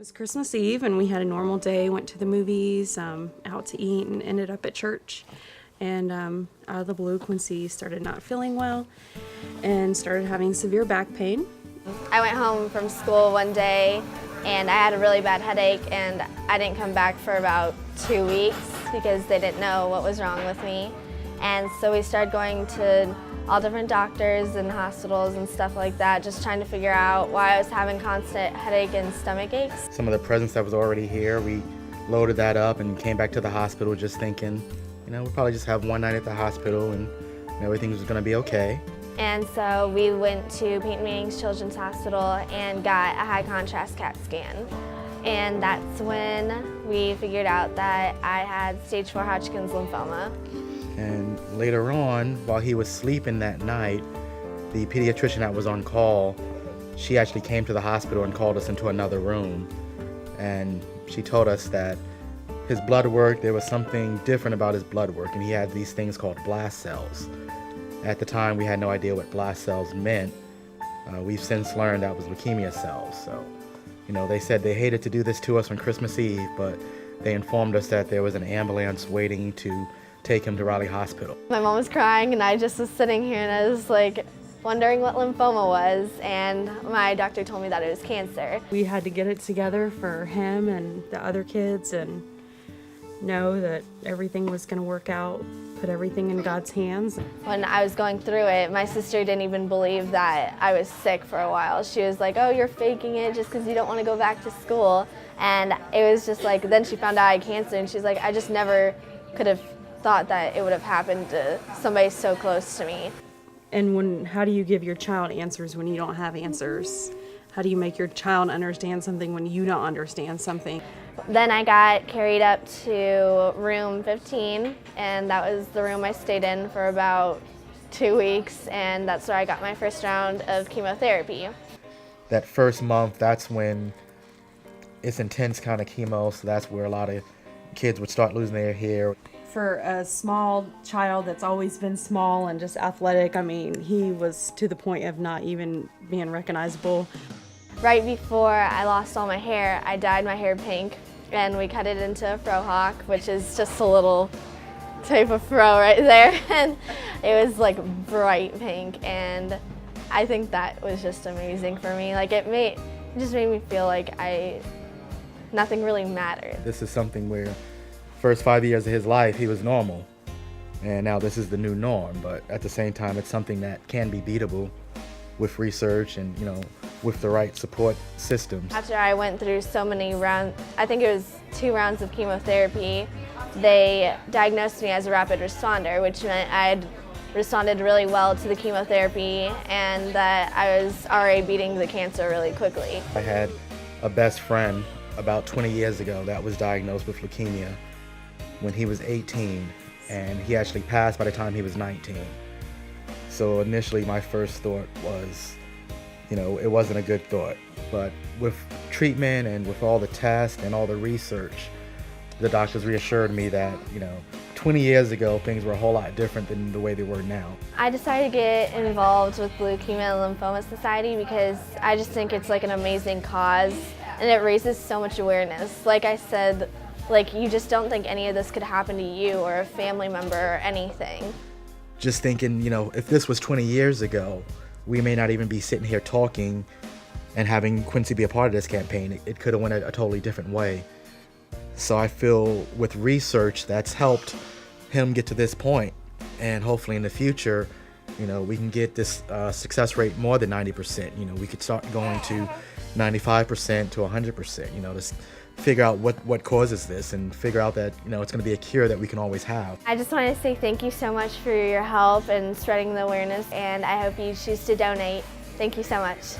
was Christmas Eve, and we had a normal day, went to the movies, out to eat, and ended up at church. And out of the blue, Quincy started not feeling well and started having severe back pain. I went home from school one day and I had a really bad headache, and I didn't come back for about 2 weeks because they didn't know what was wrong with me. And so we started going to all different doctors and hospitals and stuff like that, just trying to figure out why I was having constant headache and stomach aches. Some of the presents that was already here, we loaded that up and came back to the hospital just thinking, we'll probably just have one night at the hospital and everything was gonna be okay. And so we went to Peyton Manning's Children's Hospital and got a high contrast CAT scan. And that's when we figured out that I had stage 4 Hodgkin's lymphoma. And later on, while he was sleeping that night, the pediatrician that was on call, she actually came to the hospital and called us into another room. And she told us that his blood work, there was something different about his blood work, and he had these things called blast cells. At the time, we had no idea what blast cells meant. We've since learned that was leukemia cells. So, they said they hated to do this to us on Christmas Eve, but they informed us that there was an ambulance waiting to take him to Raleigh Hospital. My mom was crying and I just was sitting here and I was like wondering what lymphoma was, and my doctor told me that it was cancer. We had to get it together for him and the other kids and know that everything was going to work out, put everything in God's hands. When I was going through it, my sister didn't even believe that I was sick for a while. She was like, oh, you're faking it just because you don't want to go back to school. And it was just like, then she found out I had cancer and she's like, I just never could have thought that it would have happened to somebody so close to me. And how do you give your child answers when you don't have answers? How do you make your child understand something when you don't understand something? Then I got carried up to room 15, and that was the room I stayed in for about 2 weeks, and that's where I got my first round of chemotherapy. That first month, that's when it's intense kind of chemo, so that's where a lot of kids would start losing their hair. For a small child that's always been small and just athletic, he was to the point of not even being recognizable. Right before I lost all my hair, I dyed my hair pink, and we cut it into a frohawk, which is just a little type of fro right there. And it was like bright pink, and I think that was just amazing for me. Like it just made me feel like nothing really mattered. This is something where first 5 years of his life, he was normal. And now this is the new norm, but at the same time, it's something that can be beatable with research and, with the right support systems. After I went through so many rounds, I think it was 2 rounds of chemotherapy, they diagnosed me as a rapid responder, which meant I had responded really well to the chemotherapy and that I was already beating the cancer really quickly. I had a best friend about 20 years ago that was diagnosed with leukemia when he was 18, and he actually passed by the time he was 19. So initially my first thought was, it wasn't a good thought. But with treatment and with all the tests and all the research, the doctors reassured me that, 20 years ago things were a whole lot different than the way they were now. I decided to get involved with Leukemia Lymphoma Society because I just think it's like an amazing cause and it raises so much awareness. Like I said, you just don't think any of this could happen to you or a family member or anything. Just thinking, if this was 20 years ago, we may not even be sitting here talking and having Quincy be a part of this campaign. It could have went a totally different way. So I feel with research that's helped him get to this point, and hopefully in the future, we can get this success rate more than 90%. We could start going to 95% to 100%, to figure out what causes this and figure out that, it's going to be a cure that we can always have. I just want to say thank you so much for your help and spreading the awareness, and I hope you choose to donate. Thank you so much.